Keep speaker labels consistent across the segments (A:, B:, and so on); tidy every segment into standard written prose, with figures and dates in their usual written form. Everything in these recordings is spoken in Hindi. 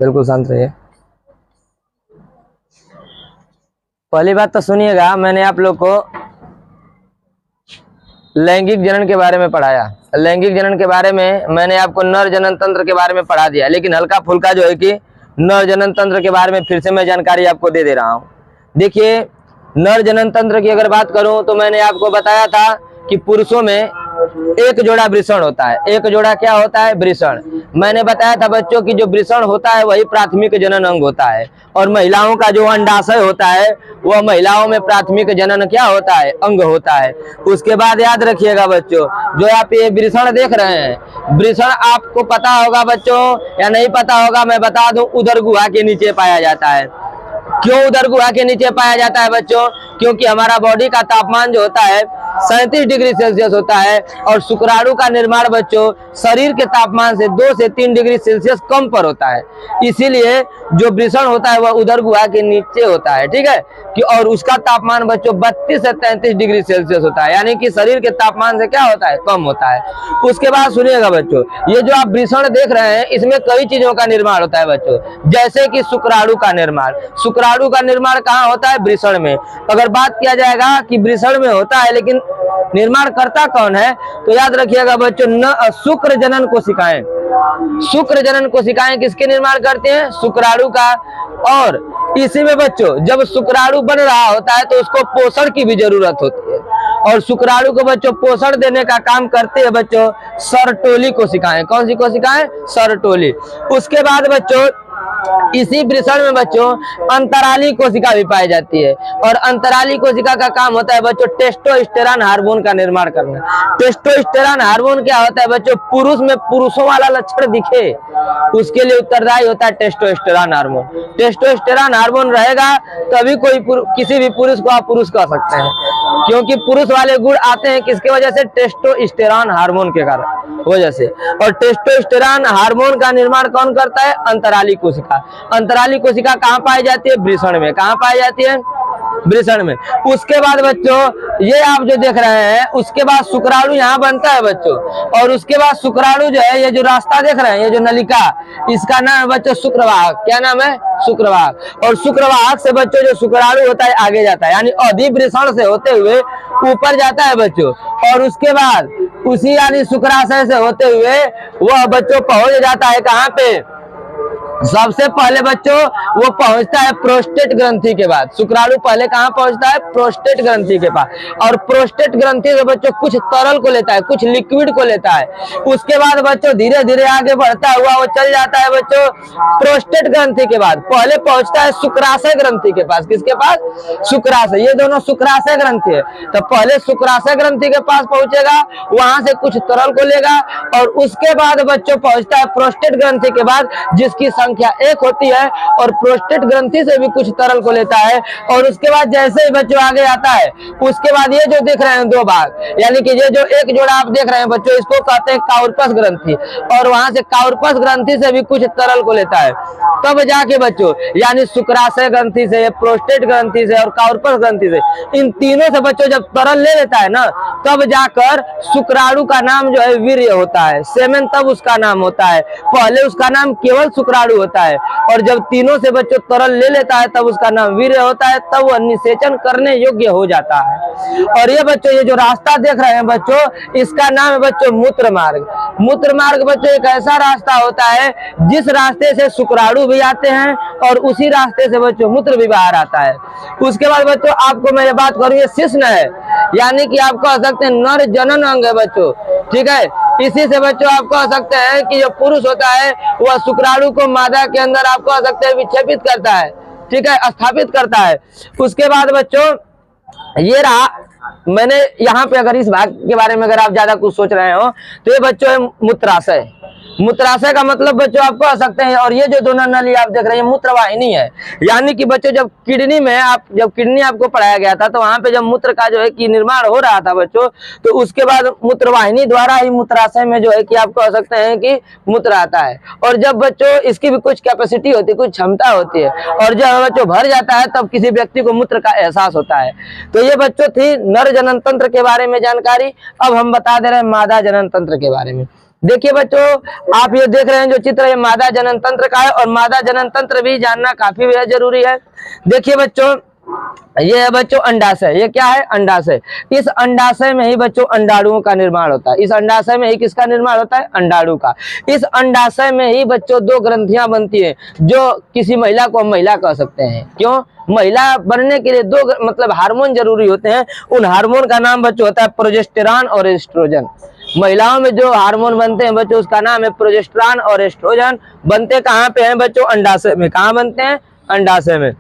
A: बिल्कुल शांत रहिए। पहली बात तो सुनिएगा, मैंने आप लोग को लैंगिक जनन के बारे में पढ़ाया। लैंगिक जनन के बारे में मैंने आपको नर जनन तंत्र के बारे में पढ़ा दिया, लेकिन हल्का फुल्का जो है कि नर जनन तंत्र के बारे में फिर से मैं जानकारी आपको दे रहा हूँ। देखिए, नर जनन तंत्र की अगर बात करूं तो मैंने आपको बताया था कि पुरुषों में एक जोड़ा वृषण होता है। एक जोड़ा क्या होता है? वृषण। मैंने बताया था बच्चों की जो वृषण होता है वही प्राथमिक जनन अंग होता है, और महिलाओं का जो अंडाशय होता है वह महिलाओं में प्राथमिक जनन क्या होता है? अंग होता है। उसके बाद याद रखिएगा बच्चों, जो आप ये वृषण देख रहे हैं, वृषण आपको पता होगा बच्चों या नहीं पता होगा, मैं बता दूं, उदर गुहा के नीचे पाया जाता है। क्यों उदर गुहा के नीचे पाया जाता है बच्चों? क्योंकि हमारा बॉडी का तापमान जो होता है 37 डिग्री सेल्सियस होता है, और शुक्राणु का निर्माण बच्चों शरीर के तापमान से 2 से 3 डिग्री सेल्सियस कम पर होता है। इसीलिए जो वृषण होता है वह उदर गुहा के नीचे होता है, ठीक है कि, और उसका तापमान बच्चों 32 से 33 डिग्री सेल्सियस होता है, यानी कि शरीर के तापमान से क्या होता है? कम होता है। उसके बाद सुनिएगा बच्चों, ये जो आप वृषण देख रहे हैं इसमें कई चीजों का निर्माण होता है बच्चों, जैसे कि शुक्राणु का निर्माण। शुक्राणु का निर्माण कहाँ होता है? वृषण में। अगर बात किया जाएगा कि वृषण में होता है, लेकिन निर्माण करता कौन है, तो याद रखिएगा बच्चों, शुक्र जनन कोशिकाएं। शुक्र जनन कोशिकाएं किसके निर्माण करते हैं? शुक्राणु का। और इसी में बच्चों जब शुक्राणु बन रहा होता है तो उसको पोषण की भी जरूरत होती है, और शुक्राणु को बच्चों पोषण देने का काम करते हैं बच्चों सरटोली कोशिकाएं। कौन सी कोशिकाएं? सरटोली। उसके बाद बच्चों इसी वृषण में बच्चों अंतराली कोशिका भी पाई जाती है, और अंतराली कोशिका का काम होता है बच्चों टेस्टोस्टेरोन हार्मोन का निर्माण करना। टेस्टोस्टेरोन हार्मोन क्या होता है बच्चों? पुरुष में पुरुषों वाला लक्षण दिखे उसके लिए उत्तरदायी होता है टेस्टोस्टेरोन हार्मोन। टेस्टोस्टेरोन हार्मोन रहेगा तभी कोई किसी भी पुरुष को आप पुरुष कह सकते हैं, क्योंकि पुरुष वाले गुण आते हैं किसके वजह से? टेस्टोस्टेरोन हार्मोन के कारण वजह से। और टेस्टोस्टेरोन हार्मोन का निर्माण कौन करता है? अंतराली कोशिका। अंतराली कोशिका कहाँ पाई जाती है? वृषण में। कहाँ पाई जाती है? वृषण में। उसके बाद बच्चों ये आप जो देख रहे हैं, उसके बाद शुक्राणु यहाँ बनता है बच्चों, और उसके बाद शुक्राणु जो है, ये जो रास्ता देख रहे हैं, ये जो नलिका, इसका नाम है बच्चों शुक्रवाहक। क्या नाम है? शुक्रवाहक। और शुक्रवाहक से बच्चों जो शुक्राणु होता है आगे जाता है, यानी अधिवृषण से होते हुए ऊपर जाता है बच्चों, और उसके बाद उसी यानी शुक्राशय से होते हुए वह बच्चों पहुंच जाता है कहाँ पे? सबसे पहले बच्चों वो पहुंचता है प्रोस्टेट ग्रंथि के बाद। शुक्राणु पहले कहाँ पहुंचता है? प्रोस्टेट ग्रंथि के पास, और प्रोस्टेट ग्रंथि से बच्चों कुछ तरल को लेता है, कुछ लिक्विड को लेता है। उसके बाद बच्चों धीरे धीरे आगे बढ़ता हुआ वो चल जाता है बच्चों प्रोस्टेट ग्रंथि के बाद पहले पहुंचता है शुक्राशय ग्रंथि के पास। किसके पास? शुक्राशय। ये दोनों शुक्राशय ग्रंथि है, तो पहले शुक्राशय ग्रंथि के पास पहुंचेगा, वहां से कुछ तरल को लेगा, और उसके बाद बच्चों पहुंचता है प्रोस्टेट ग्रंथि के बाद, जिसकी संख्या 1 होती है, और प्रोस्टेट ग्रंथि से भी कुछ तरल को लेता है। और उसके बाद जैसे ही बच्चों आगे आता है, उसके बाद ये जो देख रहे हैं 2 भाग, यानी कि ये जो एक जोड़ा आप देख रहे हैं बच्चों, इसको कहते हैं काउरपस ग्रंथि, और वहां से काउरपस ग्रंथि से भी कुछ तरल को लेता है। तब जाके बच्चों यानी शुक्राशय ग्रंथि से, प्रोस्टेट ग्रंथि से और काउरपस ग्रंथि से, इन तीनों से बच्चों जब तरल ले लेता है ना, तब जाकर शुक्राणु का नाम जो है वीर्य होता है, सेमेन तब उसका नाम होता है। पहले उसका नाम केवल शुक्राणु होता है, और जब तीनों से बच्चों तरल ले लेता है तब उसका नाम वीर्य होता है, तब वह निषेचन करने योग्य हो जाता है। और ये बच्चों ये जो रास्ता देख रहे हैं बच्चों, इसका नाम है बच्चों मूत्र मार्ग। मूत्र मार्ग बच्चों एक ऐसा रास्ता होता है जिस रास्ते से शुक्राणु भी आते हैं, और उसी रास्ते से बच्चों मूत्र भी बाहर आता है। उसके बाद बच्चों आपको मैं ये बात करूँ, ये शिश्न है, यानी कि आप कह सकते हैं नर जनन अंग है बच्चों, ठीक है। इसी से बच्चों आप कह सकते हैं कि जो पुरुष होता है वह शुक्राणु को मादा के अंदर आप कह सकते हैं विक्षेपित करता है, ठीक है, स्थापित करता है। उसके बाद बच्चों ये रहा, मैंने यहाँ पे अगर इस भाग के बारे में अगर आप ज्यादा कुछ सोच रहे हो तो ये बच्चों है मूत्राशय। मूत्राशय का मतलब बच्चों आप कह सकते हैं, और ये जो दोनों नली आप देख रहे हैं मूत्रवाहिनी है, यानी कि बच्चों जब किडनी में जब किडनी आपको पढ़ाया गया था तो वहां पे जब मूत्र का जो है कि निर्माण हो रहा था बच्चों, तो उसके बाद मूत्रवाहिनी द्वारा ही मूत्राशय में जो है कि आप कह सकते हैं कि मूत्र आता है। और जब बच्चों इसकी भी कुछ कैपेसिटी होती है, कुछ क्षमता होती है, और जब बच्चों भर जाता है तब किसी व्यक्ति को मूत्र का एहसास होता है। तो ये बच्चों थी नर जनन तंत्र के बारे में जानकारी। अब हम बता दे रहे हैं मादा जनन तंत्र के बारे में। देखिए बच्चों, आप ये देख रहे हैं जो चित्र, ये मादा जनन तंत्र का है और मादा जनन तंत्र भी जानना काफी बेहद जरूरी है। देखिए बच्चों, ये है बच्चों अंडाशय। ये क्या है? अंडाशय। इस अंडाशय में ही बच्चों अंडाणुओं का निर्माण होता है। इस अंडाशय में ही किसका निर्माण होता है? अंडाणु का। इस अंडाशय में ही बच्चों दो ग्रंथियां बनती है, जो किसी महिला को हम महिला कह सकते हैं। क्यों? महिला बनने के लिए दो मतलब हार्मोन जरूरी होते हैं। उन हार्मोन का नाम बच्चों होता है प्रोजेस्टेरॉन और एस्ट्रोजन। महिलाओं में जो हार्मोन बनते हैं बच्चों, उसका नाम है प्रोजेस्टेरॉन और एस्ट्रोजन। बनते कहाँ पे हैं बच्चों? अंडाशय में। कहाँ बनते हैं? अंडाशय में।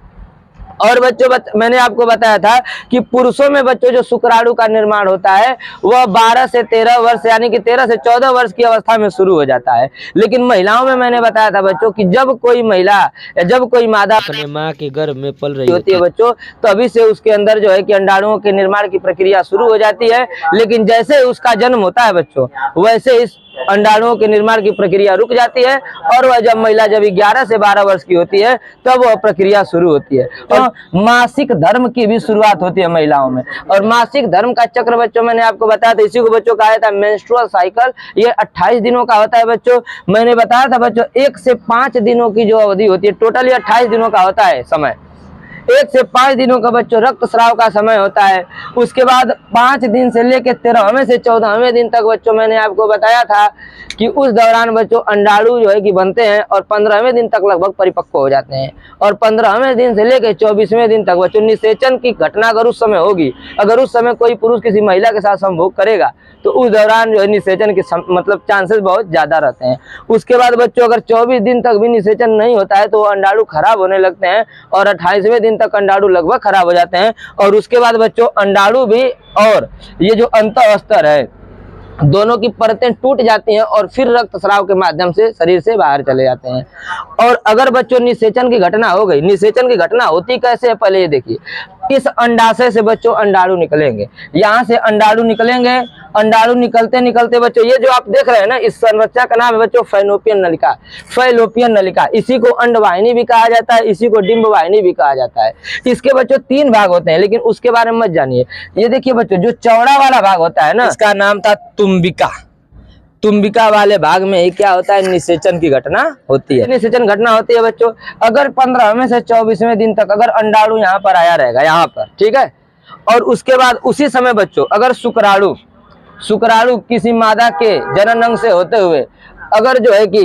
A: और बच्चों मैंने आपको बताया था कि पुरुषों में बच्चों जो शुक्राणु का निर्माण होता है वह 12 से 13 वर्ष यानी कि 13 से 14 वर्ष की अवस्था में शुरू हो जाता है। लेकिन महिलाओं में मैंने बताया था बच्चों कि जब कोई महिला या जब कोई मादा अपने माँ के गर्भ में पल रही होती है बच्चों, तभी से उसके अंदर जो है कि अंडाणुओं के निर्माण की प्रक्रिया शुरू हो जाती है। लेकिन जैसे उसका जन्म होता है बच्चों, वैसे इस अंडाणुओं के निर्माण की प्रक्रिया रुक जाती है और वह जब महिला जब 11 से 12 वर्ष की होती है तब वह प्रक्रिया शुरू होती है। और मासिक धर्म की भी शुरुआत होती है महिलाओं में। और मासिक धर्म का चक्र बच्चों मैंने आपको बताया था, इसी को बच्चों कहा जाता है मेंस्ट्रुअल साइकिल। ये 28 दिनों का होता है बच्चों। मैंने बताया था बच्चों 1 से 5 दिनों की जो अवधि होती है, टोटली 28 दिनों का होता है समय। 1 से 5 दिनों का बच्चों रक्तस्राव का समय होता है। उसके बाद 5 दिन से लेकर 13वें से 14वें दिन तक बच्चों मैंने आपको बताया था कि उस दौरान बच्चों अंडाणु जो है कि बनते हैं और 15वें दिन तक लगभग परिपक्व हो जाते हैं। और 15वें दिन से लेकर 24वें दिन तक बच्चों निषेचन की घटना अगर उस समय होगी, अगर उस समय कोई पुरुष किसी महिला के साथ संभोग करेगा तो उस दौरान जो है निषेचन के मतलब चांसेस बहुत ज्यादा रहते हैं। उसके बाद बच्चों अगर 24 दिन तक भी निषेचन नहीं होता है तो अंडाणु खराब होने लगते हैं और 28वें दिन तक अंडाणु लगभग खराब हो जाते हैं। और उसके बाद बच्चों अंडाणु भी और ये जो अंतःस्तर है दोनों की परतें टूट जाती हैं और फिर रक्तस्राव के माध्यम से शरीर से बाहर चले जाते हैं। और अगर बच्चों निषेचन की घटना हो गई, निषेचन की घटना होती कैसे है पहले ये देखिए। इस अंडाशय से बच्चों अंडाणु निकलेंगे, यहाँ से अंडाणु निकलेंगे। अंडाणु निकलते निकलते बच्चों ये जो आप देख रहे हैं ना, इस संरचना का नाम है बच्चों फैलोपियन नलिका। फैलोपियन नलिका, इसी को अंडवाहिनी भी कहा जाता है, इसी को डिंब वाहिनी भी कहा जाता है। इसके बच्चों 3 भाग होते हैं, लेकिन उसके बारे में मत जानिए। ये देखिए बच्चों जो चौड़ा वाला भाग होता है ना, इसका नाम था तुम्बिका। तुम्बिका वाले भाग में ही क्या होता है? निषेचन की घटना होती है। निषेचन घटना होती है बच्चों अगर 15वें से 24वें दिन तक अगर अंडाणु यहाँ पर आया रहेगा, यहाँ पर, ठीक है। और उसके बाद उसी समय बच्चों अगर शुक्राणु किसी मादा के जनन अंग से होते हुए अगर जो है कि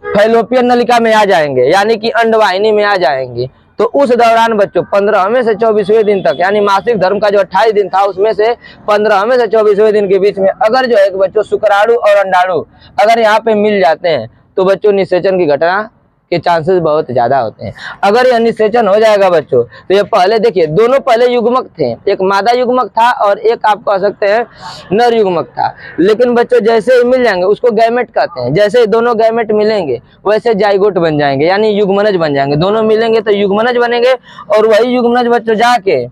A: फैलोपियन नलिका में आ जाएंगे यानी कि अंडवाहिनी में आ जाएंगे, तो उस दौरान बच्चों 15वें से 24वें दिन तक यानी मासिक धर्म का जो 28 दिन था उसमें से 15वें से 24वें दिन के बीच में अगर जो है बच्चों शुक्राणु और अंडाणु अगर यहाँ पे मिल जाते हैं तो बच्चों निषेचन की घटना के चांसेस बहुत ज्यादा होते हैं। अगर यह निषेचन हो जाएगा बच्चों तो ये पहले देखिए दोनों पहले युग्मक थे, एक मादा युग्मक था और एक आप कह सकते हैं नर युग्मक था। लेकिन बच्चों जैसे ही मिल जाएंगे उसको गैमेट कहते हैं। जैसे ही दोनों गैमेट मिलेंगे वैसे जाइगोट बन जाएंगे यानी युग्मनज बन जाएंगे। दोनों मिलेंगे तो युग्मनज बनेंगे और वही युग्मनज बच्चों जाके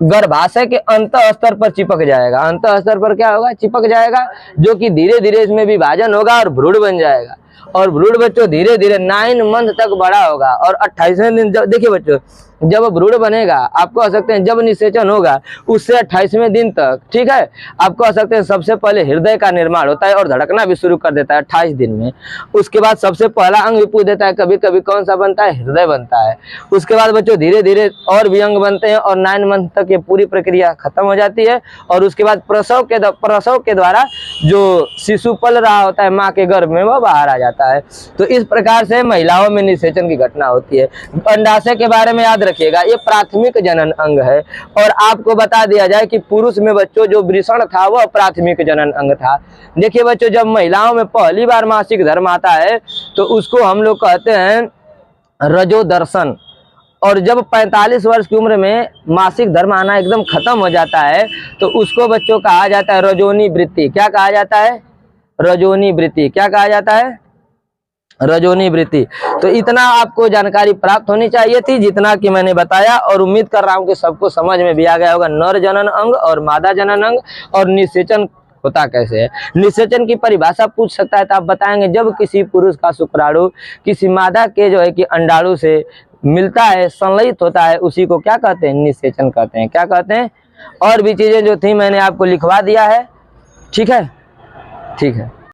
A: गर्भाशय के अंतः स्तर पर चिपक जाएगा। अंतः स्तर पर क्या होगा? चिपक जाएगा, जो कि धीरे धीरे इसमें विभाजन होगा और भ्रूण बन जाएगा। और भ्रूण बच्चों धीरे धीरे 9 मंथ तक बड़ा होगा और 28वें दिन देखिए बच्चों जब भ्रूण बनेगा आप कह सकते हैं जब निषेचन होगा उससे 28वें दिन तक, ठीक है, आप कह सकते हैं सबसे पहले हृदय का निर्माण होता है और धड़कना भी शुरू कर देता है 28 दिन में। उसके बाद सबसे पहला अंग भी पूछ देता है, कभी कभी कौन सा बनता है? हृदय बनता है। उसके बाद बच्चों धीरे धीरे और भी अंग बनते हैं और 9 मंथ तक ये पूरी प्रक्रिया खत्म हो जाती है। और उसके बाद प्रसव के द्वारा जो शिशु पल रहा होता है माँ के गर्भ में वो बाहर आ जाता है। तो इस प्रकार से महिलाओं में निषेचन की घटना होती है। अंडाशय के बारे में याद रखिएगा, ये प्राथमिक जनन अंग है। और आपको बता दिया जाए कि पुरुष में बच्चों जो वृषण था वह प्राथमिक जनन अंग था। देखिए बच्चों जब महिलाओं में पहली बार मासिक धर्म आता है तो उसको हम लोग कहते हैं रजोदर्शन। और जब 45 वर्ष की उम्र में मासिक धर्म आना एकदम खत्म हो जाता है तो उसको बच्चों कहा जाता है रजोनी वृत्ति। क्या कहा जाता है? रजोनी वृत्ति। क्या कहा जाता है? रजोनी वृत्ति। तो इतना आपको जानकारी प्राप्त होनी चाहिए थी जितना कि मैंने बताया, और उम्मीद कर रहा हूं कि सबको समझ में भी आ गया होगा नर जनन अंग और मादा जनन अंग और निषेचन होता कैसे है। निषेचन की परिभाषा पूछ सकता है तो आप बताएंगे जब किसी पुरुष का शुक्राणु किसी मादा के जो है कि अंडाणु से मिलता है, संलयित होता है, उसी को क्या कहते हैं? निषेचन कहते हैं। क्या कहते हैं? और भी चीजें जो थी मैंने आपको लिखवा दिया है, ठीक है।